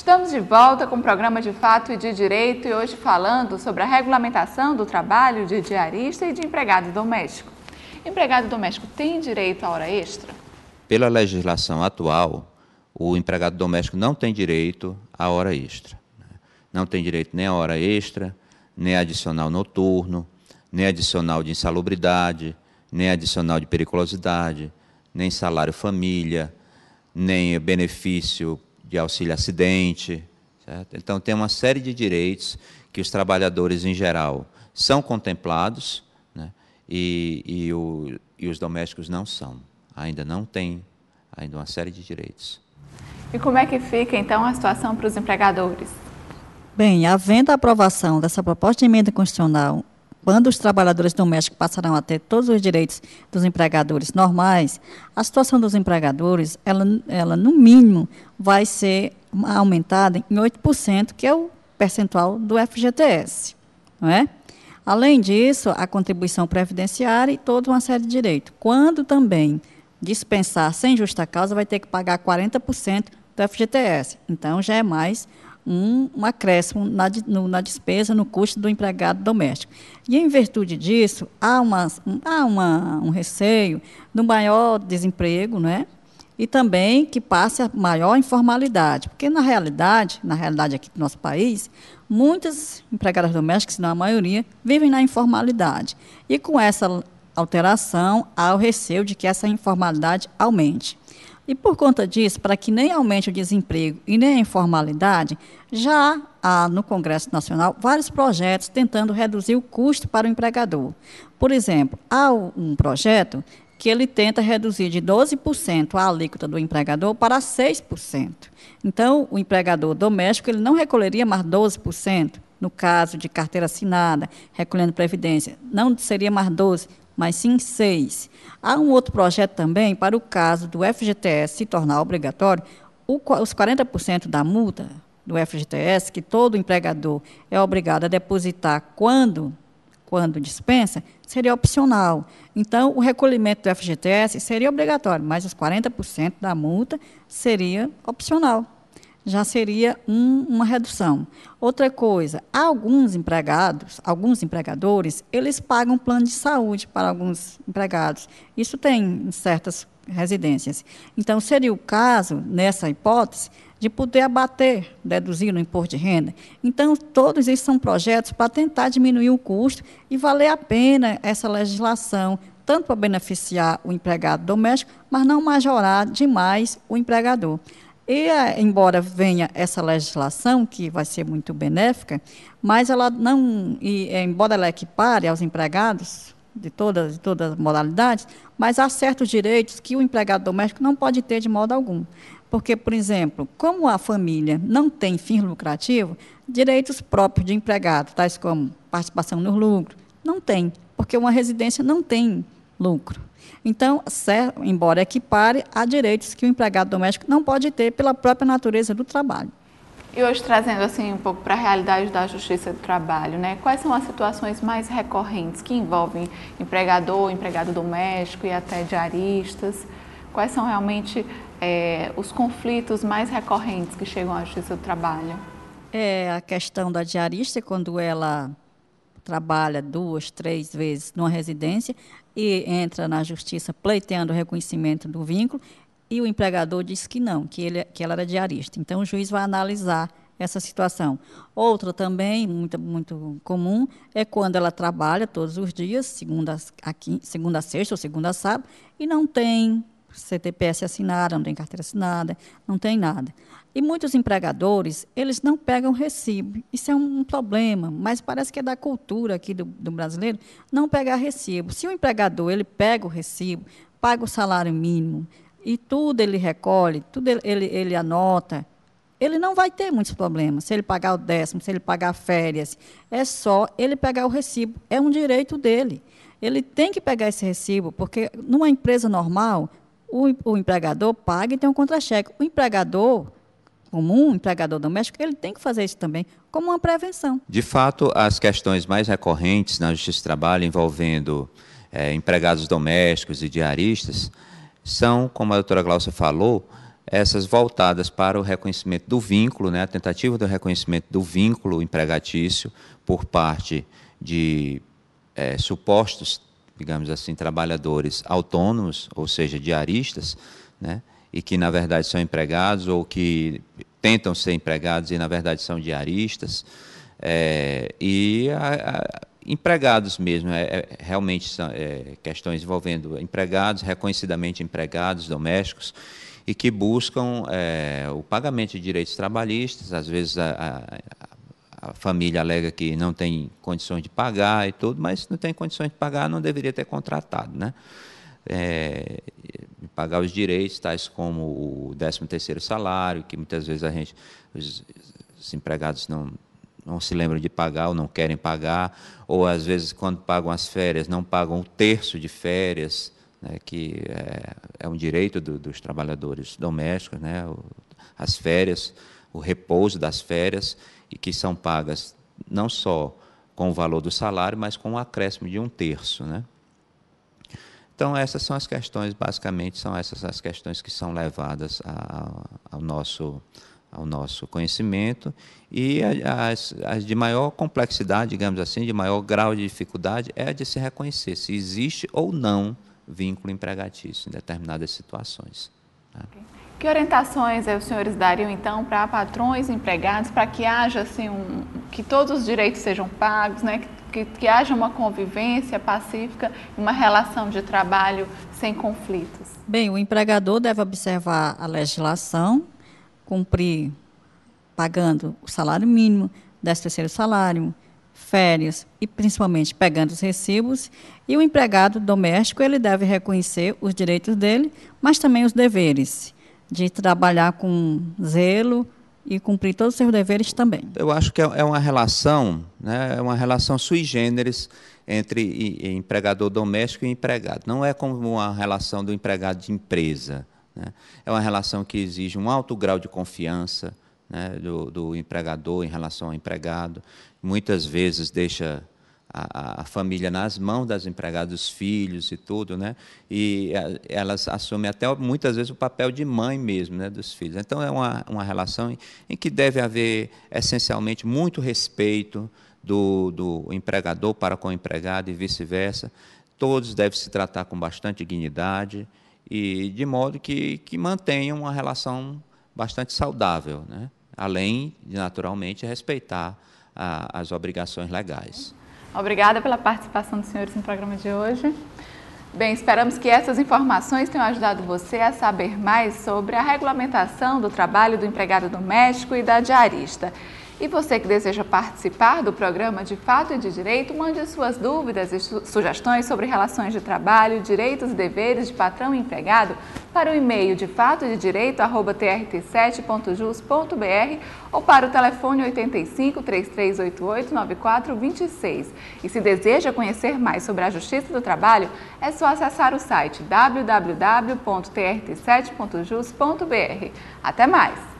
Estamos de volta com o programa de Fato e de Direito e hoje falando sobre a regulamentação do trabalho de diarista e de empregado doméstico. Empregado doméstico tem direito à hora extra? Pela legislação atual, o empregado doméstico não tem direito à hora extra. Não tem direito nem à hora extra, nem adicional noturno, nem adicional de insalubridade, nem adicional de periculosidade, nem salário família, nem benefício de auxílio acidente, certo? Então, tem uma série de direitos que os trabalhadores, em geral, são contemplados, né? e os domésticos não são. Ainda não têm ainda uma série de direitos. E como é que fica, então, a situação para os empregadores? Bem, havendo a aprovação dessa proposta de emenda constitucional, quando os trabalhadores domésticos passarão a ter todos os direitos dos empregadores normais, a situação dos empregadores, ela no mínimo, vai ser aumentada em 8%, que é o percentual do FGTS, não é? Além disso, a contribuição previdenciária e toda uma série de direitos. Quando também dispensar sem justa causa, vai ter que pagar 40% do FGTS. Então, já é mais um acréscimo na despesa, no custo do empregado doméstico. E, em virtude disso, há um receio do maior desemprego, né? E também que passe a maior informalidade, porque, na realidade aqui do nosso país, muitas empregadas domésticas, se não a maioria, vivem na informalidade. E, com essa alteração, há o receio de que essa informalidade aumente. E, por conta disso, para que nem aumente o desemprego e nem a informalidade, já há no Congresso Nacional vários projetos tentando reduzir o custo para o empregador. Por exemplo, há um projeto que ele tenta reduzir de 12% a alíquota do empregador para 6%. Então, o empregador doméstico ele não recolheria mais 12%, no caso de carteira assinada, recolhendo previdência, não seria mais 12%, mas sim 6%. Há um outro projeto também para o caso do FGTS se tornar obrigatório, os 40% da multa do FGTS, que todo empregador é obrigado a depositar quando dispensa, seria opcional. Então, o recolhimento do FGTS seria obrigatório, mas os 40% da multa seria opcional. Já seria uma redução. Outra coisa, alguns empregadores, eles pagam plano de saúde para alguns empregados. Isso tem em certas residências. Então, seria o caso, nessa hipótese, de poder abater, deduzir no imposto de renda. Então, todos esses são projetos para tentar diminuir o custo e valer a pena essa legislação, tanto para beneficiar o empregado doméstico, mas não majorar demais o empregador. E, embora venha essa legislação, que vai ser muito benéfica, mas ela não, embora ela equipare aos empregados de todas as modalidades, mas há certos direitos que o empregado doméstico não pode ter de modo algum. Porque, por exemplo, como a família não tem fim lucrativo, direitos próprios de empregado, tais como participação no lucro, não tem, porque uma residência não tem lucro. Então, embora equipare, há direitos que o empregado doméstico não pode ter pela própria natureza do trabalho. E hoje, trazendo assim um pouco para a realidade da Justiça do Trabalho, né? Quais são as situações mais recorrentes que envolvem empregador, empregado doméstico e até diaristas? Quais são realmente os conflitos mais recorrentes que chegam à Justiça do Trabalho? A questão da diarista, quando ela trabalha 2, 3 vezes numa residência e entra na justiça pleiteando o reconhecimento do vínculo, e o empregador diz que não, que ela era diarista. Então, o juiz vai analisar essa situação. Outra também, muito comum, é quando ela trabalha todos os dias, segunda a sexta ou segunda a sábado, e não tem CTPS assinada, não tem carteira assinada, não tem nada. E muitos empregadores, eles não pegam recibo. Isso é um problema, mas parece que é da cultura aqui do brasileiro não pegar recibo. Se o empregador ele pega o recibo, paga o salário mínimo, e tudo ele recolhe, tudo ele anota, ele não vai ter muitos problemas. Se ele pagar o 10º, se ele pagar férias, é só ele pegar o recibo. É um direito dele. Ele tem que pegar esse recibo, porque numa empresa normal, o empregador paga e tem um contra-cheque. O empregador comum, o empregador doméstico, ele tem que fazer isso também como uma prevenção. De fato, as questões mais recorrentes na Justiça do Trabalho envolvendo empregados domésticos e diaristas são, como a doutora Glaucia falou, essas voltadas para o reconhecimento do vínculo, né, a tentativa do reconhecimento do vínculo empregatício por parte de supostos, digamos assim, trabalhadores autônomos, ou seja, diaristas, né, e que, na verdade, são empregados ou que tentam ser empregados e, na verdade, são diaristas, empregados mesmo, realmente são questões envolvendo empregados, reconhecidamente empregados domésticos, e que buscam o pagamento de direitos trabalhistas. Às vezes a família alega que não tem condições de pagar e tudo, mas se não tem condições de pagar, não deveria ter contratado, né? Pagar os direitos, tais como o 13º salário, que muitas vezes os empregados não se lembram de pagar ou não querem pagar, ou às vezes quando pagam as férias, não pagam um terço de férias, né, que é um direito dos trabalhadores domésticos, né, as férias, o repouso das férias, e que são pagas não só com o valor do salário, mas com um acréscimo de um terço, né? Então, essas são as questões, basicamente, são essas as questões que são levadas ao nosso conhecimento, e as de maior complexidade, digamos assim, de maior grau de dificuldade, é a de se reconhecer se existe ou não vínculo empregatício em determinadas situações. Né? Que orientações os senhores dariam, então, para patrões e empregados, para que haja, assim, que todos os direitos sejam pagos, né? Que haja uma convivência pacífica, uma relação de trabalho sem conflitos? Bem, o empregador deve observar a legislação, cumprir pagando o salário mínimo, 13º salário, férias e principalmente pegando os recibos. E o empregado doméstico, ele deve reconhecer os direitos dele, mas também os deveres, de trabalhar com zelo e cumprir todos os seus deveres também. Eu acho que é uma relação, né, é uma relação sui generis entre empregador doméstico e empregado. Não é como uma relação do empregado de empresa, né? É uma relação que exige um alto grau de confiança, né, do empregador em relação ao empregado. Muitas vezes deixa a família nas mãos das empregadas, dos filhos e tudo, né? E elas assumem até muitas vezes o papel de mãe mesmo, né, dos filhos. Então é uma relação em que deve haver essencialmente muito respeito do empregador para com o empregado e vice-versa. Todos devem se tratar com bastante dignidade e de modo que mantenham uma relação bastante saudável, né? Além de, naturalmente, respeitar as obrigações legais. Obrigada pela participação dos senhores no programa de hoje. Bem, esperamos que essas informações tenham ajudado você a saber mais sobre a regulamentação do trabalho do empregado doméstico e da diarista. E você que deseja participar do programa De Fato e de Direito, mande suas dúvidas e sugestões sobre relações de trabalho, direitos e deveres de patrão e empregado para o e-mail defatodedireito@trt7.jus.br ou para o telefone 85 3388 9426. E se deseja conhecer mais sobre a Justiça do Trabalho, é só acessar o site www.trt7.jus.br. Até mais!